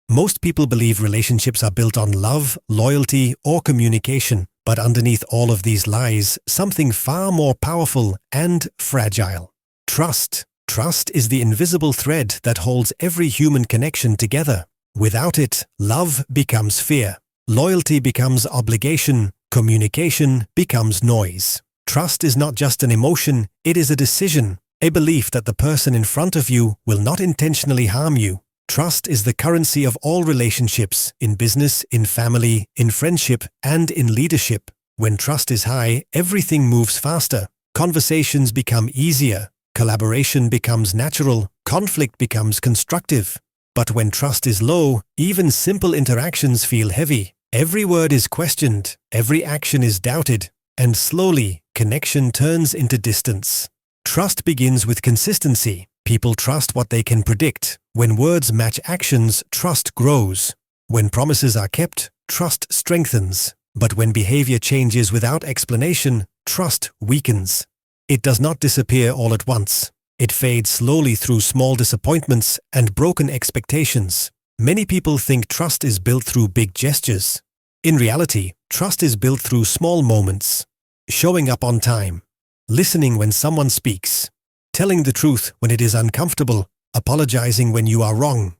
Most people believe relationships are built on love, loyalty, or communication, but underneath all of these lies, something far more powerful and fragile. Trust. Trust is the invisible thread that holds every human connection together. Without it, love becomes fear. Loyalty becomes obligation. Communication becomes noise. Trust is not just an emotion, it is a decision, a belief that the person in front of you will not intentionally harm you. Trust is the currency of all relationships, in business, in family, in friendship, and in leadership. When trust is high, everything moves faster. Conversations become easier. Collaboration becomes natural. Conflict becomes constructive. But when trust is low, even simple interactions feel heavy. Every word is questioned. Every action is doubted. And slowly, connection turns into distance. Trust begins with consistency. People trust what they can predict. When words match actions, trust grows. When promises are kept, trust strengthens. But when behavior changes without explanation, trust weakens. It does not disappear all at once. It fades slowly through small disappointments and broken expectations. Many people think trust is built through big gestures. In reality, trust is built through small moments. Showing up on time. Listening when someone speaks. Telling the truth when it is uncomfortable. Apologizing when you are wrong.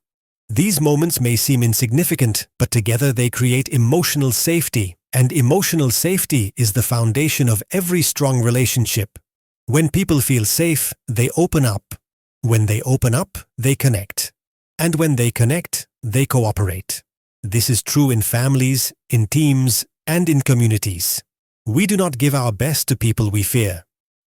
These moments may seem insignificant, but together they create emotional safety, and emotional safety is the foundation of every strong relationship. When people feel safe, they open up. When they open up, they connect. And when they connect, they cooperate. This is true in families, in teams, and in communities. We do not give our best to people we fear.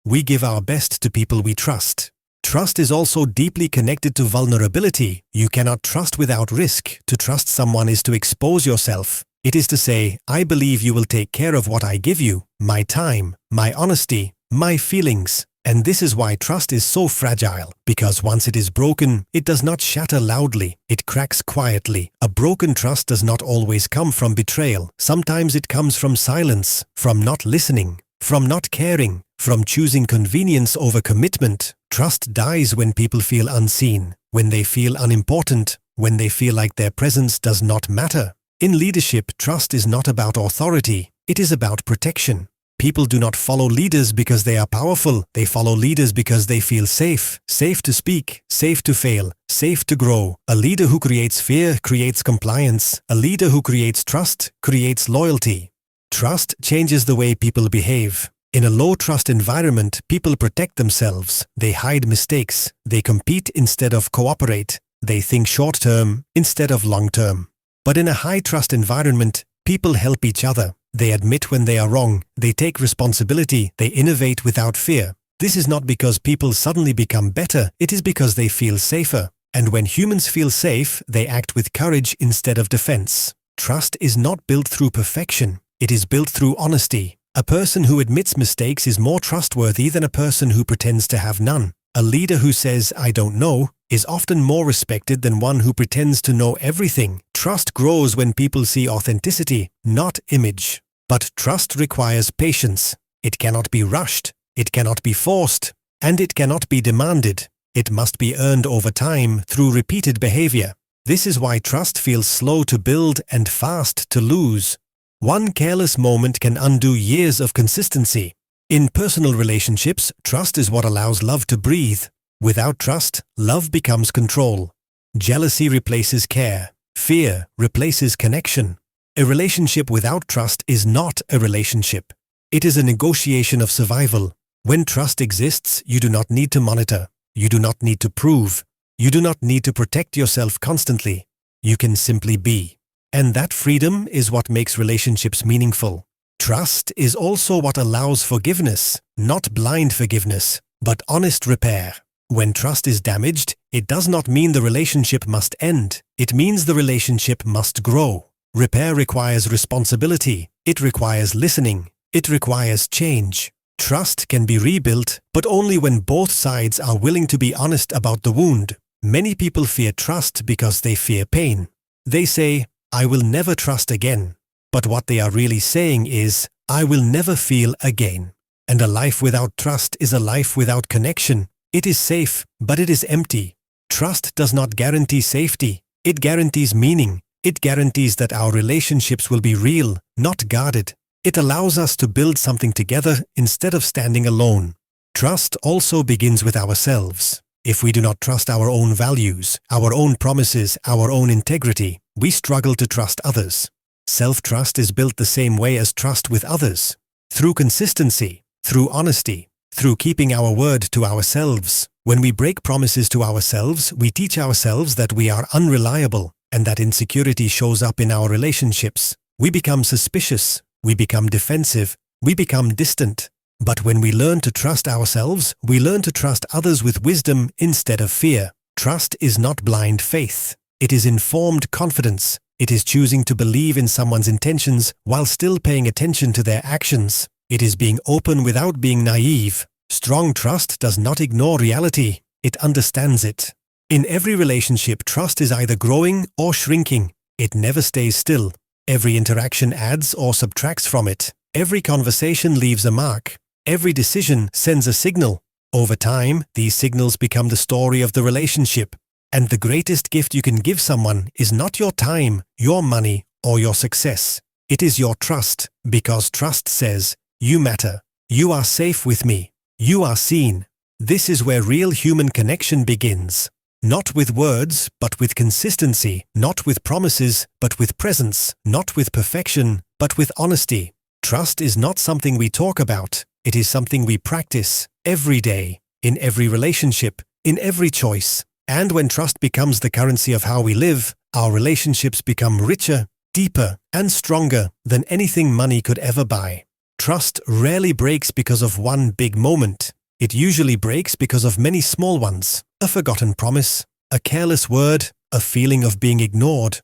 We give our best to people we trust. Trust is also deeply connected to vulnerability. You cannot trust without risk. To trust someone is to expose yourself. It is to say, I believe you will take care of what I give you, my time, my honesty, my feelings. And this is why trust is so fragile, because once it is broken, it does not shatter loudly, it cracks quietly. A broken trust does not always come from betrayal. Sometimes it comes from silence, from not listening, from not caring, from choosing convenience over commitment. Trust dies when people feel unseen, when they feel unimportant, when they feel like their presence does not matter. In leadership, trust is not about authority, it is about protection. People do not follow leaders because they are powerful. They follow leaders because they feel safe. Safe to speak, safe to fail, safe to grow. A leader who creates fear creates compliance. A leader who creates trust creates loyalty. Trust changes the way people behave. In a low-trust environment, people protect themselves. They hide mistakes. They compete instead of cooperate. They think short-term instead of long-term. But in a high-trust environment, people help each other. They admit when they are wrong, they take responsibility, they innovate without fear. This is not because people suddenly become better, it is because they feel safer. And when humans feel safe, they act with courage instead of defense. Trust is not built through perfection, it is built through honesty. A person who admits mistakes is more trustworthy than a person who pretends to have none. A leader who says, I don't know, is often more respected than one who pretends to know everything. Trust grows when people see authenticity, not image. But trust requires patience. It cannot be rushed, it cannot be forced, and it cannot be demanded. It must be earned over time through repeated behavior. This is why trust feels slow to build and fast to lose. One careless moment can undo years of consistency. In personal relationships, trust is what allows love to breathe. Without trust, love becomes control. Jealousy replaces care. Fear replaces connection. A relationship without trust is not a relationship. It is a negotiation of survival. When trust exists, you do not need to monitor. You do not need to prove. You do not need to protect yourself constantly. You can simply be. And that freedom is what makes relationships meaningful. Trust is also what allows forgiveness, not blind forgiveness, but honest repair. When trust is damaged, it does not mean the relationship must end. It means the relationship must grow. Repair requires responsibility. It requires listening. It requires change. Trust can be rebuilt, but only when both sides are willing to be honest about the wound. Many people fear trust because they fear pain. They say, I will never trust again. But what they are really saying is, I will never feel again. And a life without trust is a life without connection. It is safe, but it is empty. Trust does not guarantee safety. It guarantees meaning. It guarantees that our relationships will be real, not guarded. It allows us to build something together instead of standing alone. Trust also begins with ourselves. If we do not trust our own values, our own promises, our own integrity, we struggle to trust others. Self-trust is built the same way as trust with others. Through consistency, through honesty, through keeping our word to ourselves. When we break promises to ourselves, we teach ourselves that we are unreliable and that insecurity shows up in our relationships. We become suspicious, we become defensive, we become distant. But when we learn to trust ourselves, we learn to trust others with wisdom instead of fear. Trust is not blind faith. It is informed confidence. It is choosing to believe in someone's intentions while still paying attention to their actions. It is being open without being naive. Strong trust does not ignore reality. It understands it. In every relationship, trust is either growing or shrinking. It never stays still. Every interaction adds or subtracts from it. Every conversation leaves a mark. Every decision sends a signal. Over time, these signals become the story of the relationship. And the greatest gift you can give someone is not your time, your money, or your success. It is your trust, because trust says, "You matter. You are safe with me. You are seen." This is where real human connection begins. Not with words, but with consistency. Not with promises, but with presence. Not with perfection, but with honesty. Trust is not something we talk about. It is something we practice every day, in every relationship, in every choice. And when trust becomes the currency of how we live, our relationships become richer, deeper, and stronger than anything money could ever buy. Trust rarely breaks because of one big moment. It usually breaks because of many small ones. A forgotten promise, a careless word, a feeling of being ignored.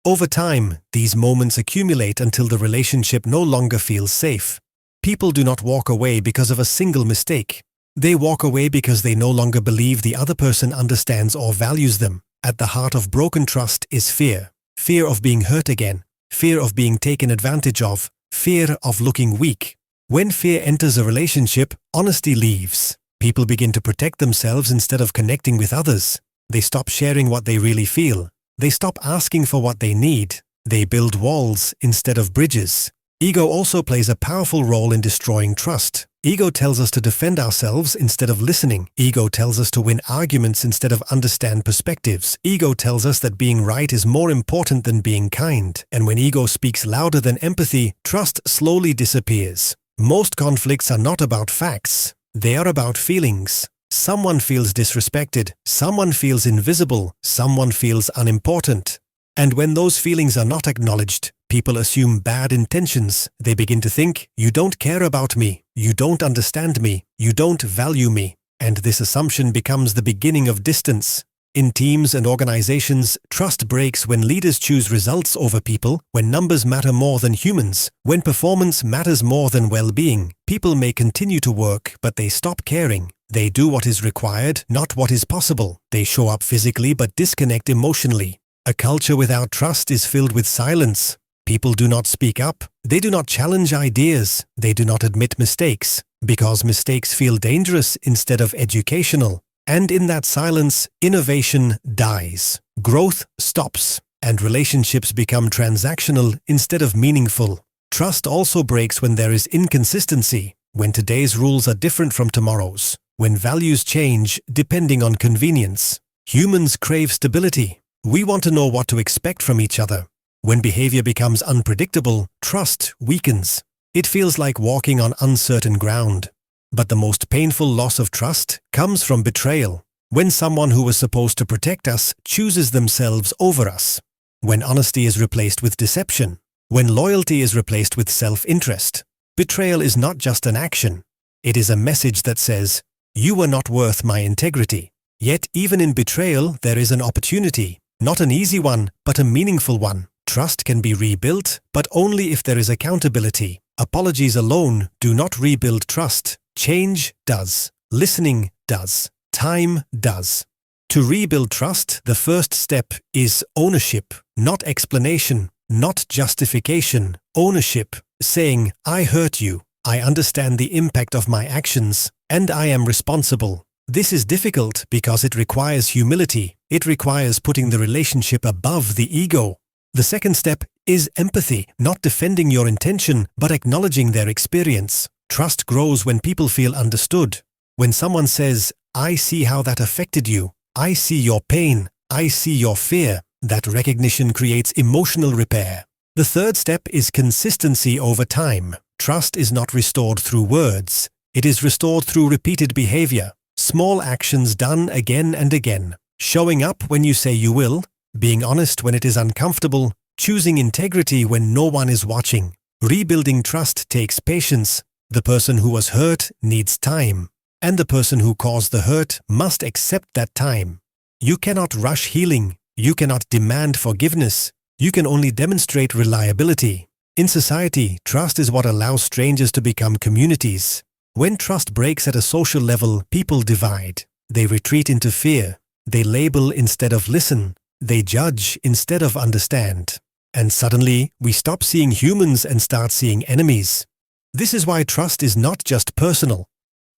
Over time, these moments accumulate until the relationship no longer feels safe. People do not walk away because of a single mistake. They walk away because they no longer believe the other person understands or values them. At the heart of broken trust is fear. Fear of being hurt again. Fear of being taken advantage of. Fear of looking weak. When fear enters a relationship, honesty leaves. People begin to protect themselves instead of connecting with others. They stop sharing what they really feel. They stop asking for what they need. They build walls instead of bridges. Ego also plays a powerful role in destroying trust. Ego tells us to defend ourselves instead of listening. Ego tells us to win arguments instead of understand perspectives. Ego tells us that being right is more important than being kind. And when ego speaks louder than empathy, trust slowly disappears. Most conflicts are not about facts. They are about feelings. Someone feels disrespected. Someone feels invisible. Someone feels unimportant. And when those feelings are not acknowledged, people assume bad intentions. They begin to think, "You don't care about me. You don't understand me. You don't value me." And this assumption becomes the beginning of distance. In teams and organizations, trust breaks when leaders choose results over people, when numbers matter more than humans, when performance matters more than well-being. People may continue to work, but they stop caring. They do what is required, not what is possible. They show up physically but disconnect emotionally. A culture without trust is filled with silence. People do not speak up. They do not challenge ideas. They do not admit mistakes, because mistakes feel dangerous instead of educational. And in that silence, innovation dies. Growth stops, and relationships become transactional instead of meaningful. Trust also breaks when there is inconsistency, when today's rules are different from tomorrow's, when values change depending on convenience. Humans crave stability. We want to know what to expect from each other. When behavior becomes unpredictable, trust weakens. It feels like walking on uncertain ground. But the most painful loss of trust comes from betrayal. When someone who was supposed to protect us chooses themselves over us. When honesty is replaced with deception. When loyalty is replaced with self-interest. Betrayal is not just an action. It is a message that says, "You were not worth my integrity." Yet even in betrayal, there is an opportunity. Not an easy one, but a meaningful one. Trust can be rebuilt, but only if there is accountability. Apologies alone do not rebuild trust. Change does. Listening does. Time does. To rebuild trust, the first step is ownership, not explanation, not justification. Ownership, saying, "I hurt you. I understand the impact of my actions, and I am responsible." This is difficult because it requires humility. It requires putting the relationship above the ego. The second step is empathy, not defending your intention, but acknowledging their experience. Trust grows when people feel understood. When someone says, "I see how that affected you. I see your pain. I see your fear," that recognition creates emotional repair. The third step is consistency over time. Trust is not restored through words. It is restored through repeated behavior. Small actions done again and again. Showing up when you say you will. Being honest when it is uncomfortable. Choosing integrity when no one is watching. Rebuilding trust takes patience. The person who was hurt needs time. And the person who caused the hurt must accept that time. You cannot rush healing. You cannot demand forgiveness. You can only demonstrate reliability. In society, trust is what allows strangers to become communities. When trust breaks at a social level, people divide. They retreat into fear. They label instead of listen. They judge instead of understand. And suddenly, we stop seeing humans and start seeing enemies. This is why trust is not just personal.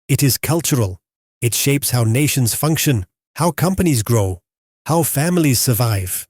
It is cultural. It shapes how nations function, how companies grow, how families survive.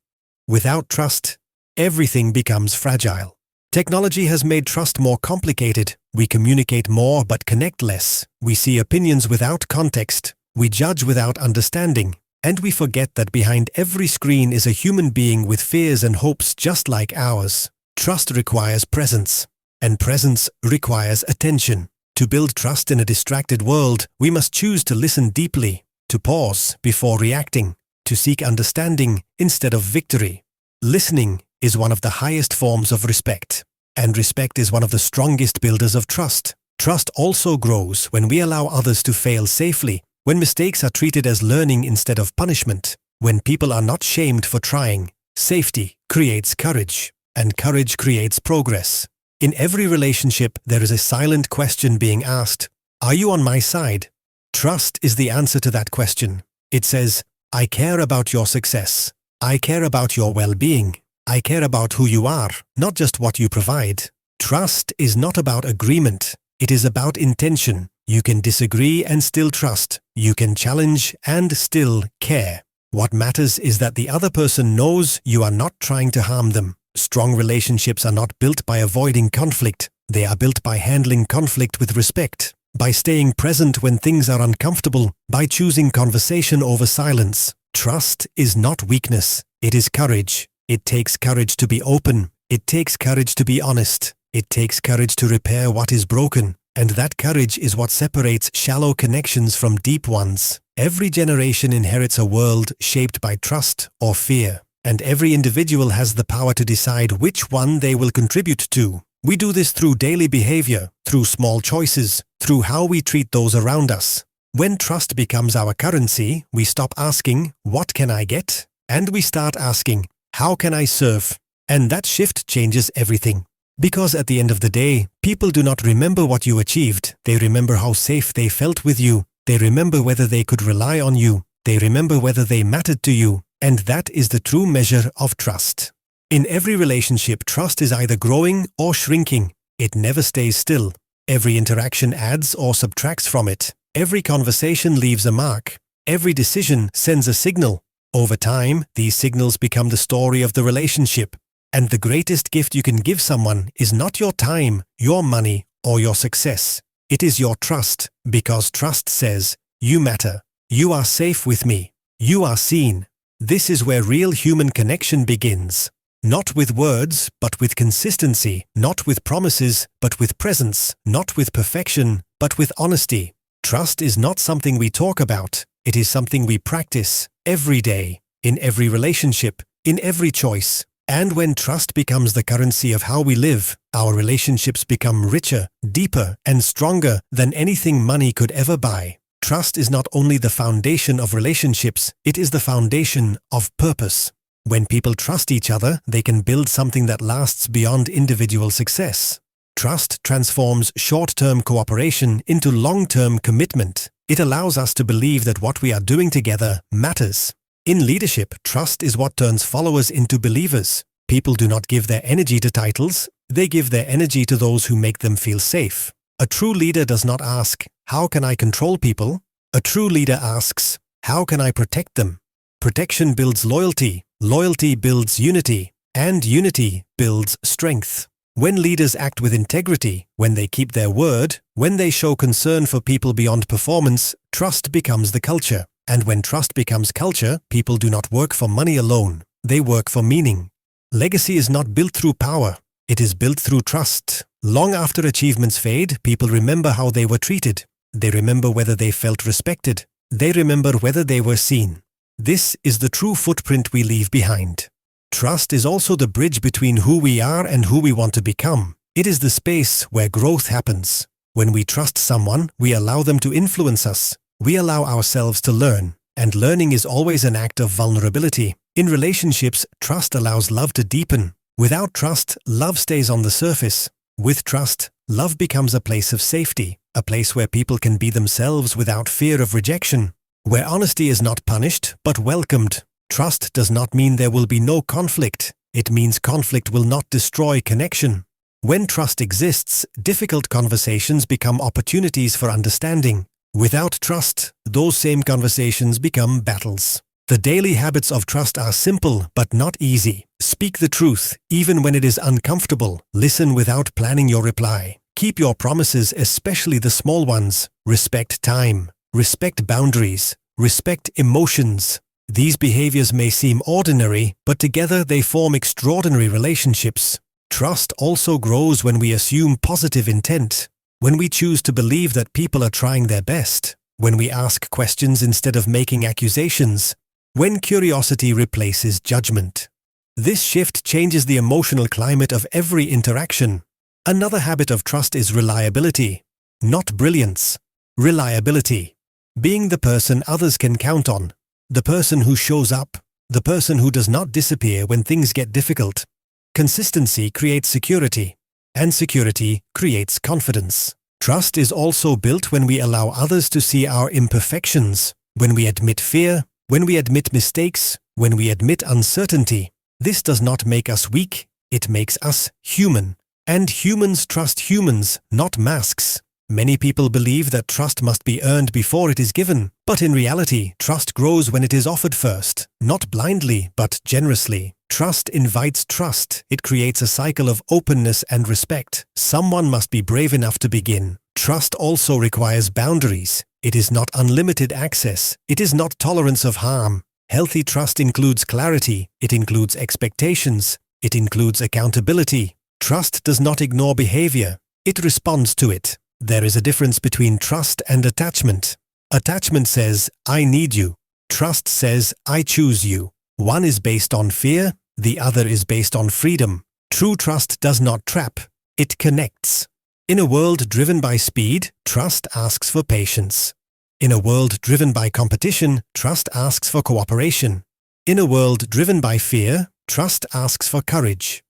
Without trust, everything becomes fragile. Technology has made trust more complicated. We communicate more but connect less. We see opinions without context. We judge without understanding. And we forget that behind every screen is a human being with fears and hopes just like ours. Trust requires presence. And presence requires attention. To build trust in a distracted world, we must choose to listen deeply, to pause before reacting, to seek understanding instead of victory. Listening is one of the highest forms of respect, and respect is one of the strongest builders of trust. Trust also grows when we allow others to fail safely, when mistakes are treated as learning instead of punishment, when people are not shamed for trying. Safety creates courage, and courage creates progress. In every relationship, there is a silent question being asked. Are you on my side? Trust is the answer to that question. It says, I care about your success. I care about your well-being. I care about who you are, not just what you provide. Trust is not about agreement. It is about intention. You can disagree and still trust. You can challenge and still care. What matters is that the other person knows you are not trying to harm them. Strong relationships are not built by avoiding conflict. They are built by handling conflict with respect, by staying present when things are uncomfortable, by choosing conversation over silence. Trust is not weakness. It is courage. It takes courage to be open. It takes courage to be honest. It takes courage to repair what is broken. And that courage is what separates shallow connections from deep ones. Every generation inherits a world shaped by trust or fear. And every individual has the power to decide which one they will contribute to. We do this through daily behavior, through small choices, through how we treat those around us. When trust becomes our currency, we stop asking, "What can I get?" And we start asking, "How can I serve?" And that shift changes everything. Because at the end of the day, people do not remember what you achieved. They remember how safe they felt with you. They remember whether they could rely on you. They remember whether they mattered to you. And that is the true measure of trust. In every relationship, trust is either growing or shrinking. It never stays still. Every interaction adds or subtracts from it. Every conversation leaves a mark. Every decision sends a signal. Over time, these signals become the story of the relationship. And the greatest gift you can give someone is not your time, your money, or your success. It is your trust, because trust says, "You matter. You are safe with me. You are seen." This is where real human connection begins. Not with words, but with consistency. Not with promises, but with presence. Not with perfection, but with honesty. Trust is not something we talk about. It is something we practice every day, in every relationship, in every choice. And when trust becomes the currency of how we live, our relationships become richer, deeper, and stronger than anything money could ever buy. Trust is not only the foundation of relationships, it is the foundation of purpose. When people trust each other, they can build something that lasts beyond individual success. Trust transforms short-term cooperation into long-term commitment. It allows us to believe that what we are doing together matters. In leadership, trust is what turns followers into believers. People do not give their energy to titles, they give their energy to those who make them feel safe. A true leader does not ask, "How can I control people?" A true leader asks, "How can I protect them?" Protection builds loyalty, loyalty builds unity, and unity builds strength. When leaders act with integrity, when they keep their word, when they show concern for people beyond performance, trust becomes the culture. And when trust becomes culture, people do not work for money alone. They work for meaning. Legacy is not built through power. It is built through trust. Long after achievements fade, people remember how they were treated. They remember whether they felt respected. They remember whether they were seen. This is the true footprint we leave behind. Trust is also the bridge between who we are and who we want to become. It is the space where growth happens. When we trust someone, we allow them to influence us. We allow ourselves to learn, and learning is always an act of vulnerability. In relationships, trust allows love to deepen. Without trust, love stays on the surface. With trust, love becomes a place of safety, a place where people can be themselves without fear of rejection, where honesty is not punished but welcomed. Trust does not mean there will be no conflict. It means conflict will not destroy connection. When trust exists, difficult conversations become opportunities for understanding. Without trust, those same conversations become battles. The daily habits of trust are simple but not easy. Speak the truth, even when it is uncomfortable. Listen without planning your reply. Keep your promises, especially the small ones. Respect time. Respect boundaries. Respect emotions. These behaviors may seem ordinary, but together they form extraordinary relationships. Trust also grows when we assume positive intent, when we choose to believe that people are trying their best, when we ask questions instead of making accusations, when curiosity replaces judgment. This shift changes the emotional climate of every interaction. Another habit of trust is reliability, not brilliance. Reliability. Being the person others can count on. The person who shows up, the person who does not disappear when things get difficult. Consistency creates security, and security creates confidence. Trust is also built when we allow others to see our imperfections, when we admit fear, when we admit mistakes, when we admit uncertainty. This does not make us weak, it makes us human. And humans trust humans, not masks. Many people believe that trust must be earned before it is given, but in reality, trust grows when it is offered first, not blindly, but generously. Trust invites trust. It creates a cycle of openness and respect. Someone must be brave enough to begin. Trust also requires boundaries. It is not unlimited access. It is not tolerance of harm. Healthy trust includes clarity. It includes expectations. It includes accountability. Trust does not ignore behavior. It responds to it. There is a difference between trust and attachment. Attachment says, I need you. Trust says, I choose you. One is based on fear, the other is based on freedom. True trust does not trap, it connects. In a world driven by speed, trust asks for patience. In a world driven by competition, trust asks for cooperation. In a world driven by fear, trust asks for courage.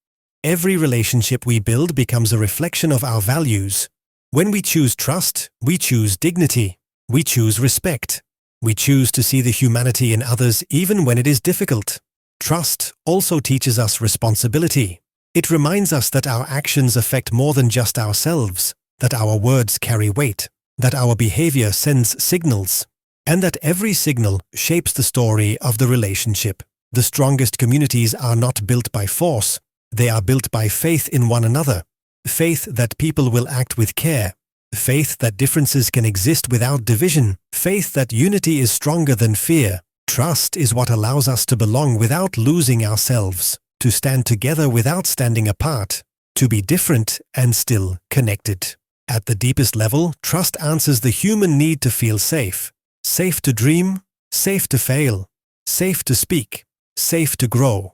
Every relationship we build becomes a reflection of our values. When we choose trust, we choose dignity. We choose respect. We choose to see the humanity in others even when it is difficult. Trust also teaches us responsibility. It reminds us that our actions affect more than just ourselves, that our words carry weight, that our behavior sends signals, and that every signal shapes the story of the relationship. The strongest communities are not built by force, they are built by faith in one another. Faith that people will act with care. Faith that differences can exist without division. Faith that unity is stronger than fear. Trust is what allows us to belong without losing ourselves, to stand together without standing apart, to be different and still connected. At the deepest level, trust answers the human need to feel safe. Safe to dream, safe to fail, safe to speak, safe to grow.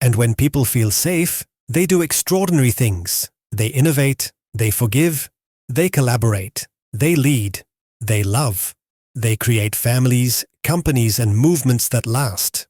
And when people feel safe, they do extraordinary things. They innovate, they forgive, they collaborate, they lead, they love. They create families, companies, and movements that last.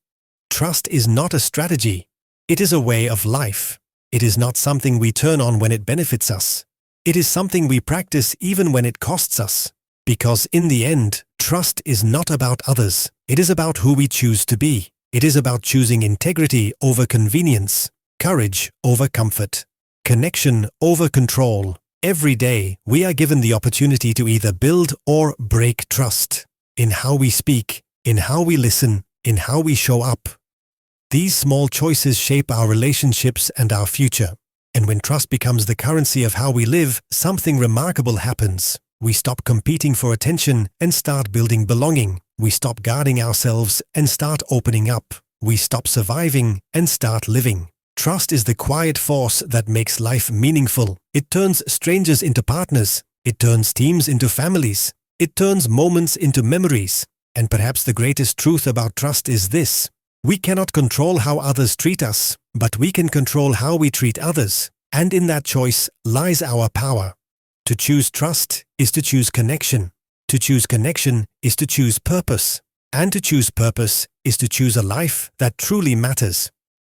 Trust is not a strategy. It is a way of life. It is not something we turn on when it benefits us. It is something we practice even when it costs us. Because in the end, trust is not about others. It is about who we choose to be. It is about choosing integrity over convenience, courage over comfort, connection over control. Every day, we are given the opportunity to either build or break trust. In how we speak, in how we listen, in how we show up. These small choices shape our relationships and our future. And when trust becomes the currency of how we live, something remarkable happens. We stop competing for attention and start building belonging. We stop guarding ourselves and start opening up. We stop surviving and start living. Trust is the quiet force that makes life meaningful. It turns strangers into partners. It turns teams into families. It turns moments into memories. And perhaps the greatest truth about trust is this: we cannot control how others treat us, but we can control how we treat others. And in that choice lies our power. To choose trust is to choose connection. To choose connection is to choose purpose. And to choose purpose is to choose a life that truly matters.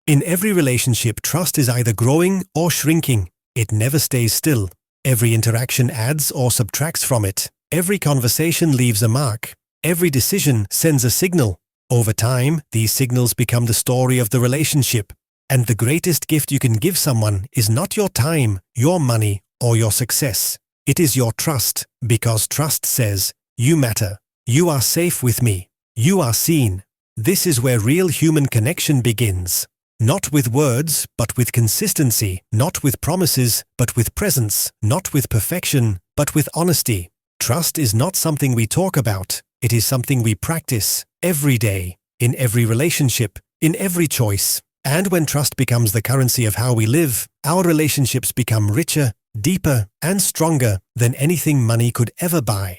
In every relationship, trust is either growing or shrinking. It never stays still. Every interaction adds or subtracts from it. Every conversation leaves a mark. Every decision sends a signal. Over time, these signals become the story of the relationship. And the greatest gift you can give someone is not your time, your money, or your success. It is your trust, because trust says, "You matter. You are safe with me. You are seen." This is where real human connection begins. Not with words, but with consistency. Not with promises, but with presence. Not with perfection, but with honesty. Trust is not something we talk about. It is something we practice every day, in every relationship, in every choice. And when trust becomes the currency of how we live, our relationships become richer, deeper, and stronger than anything money could ever buy.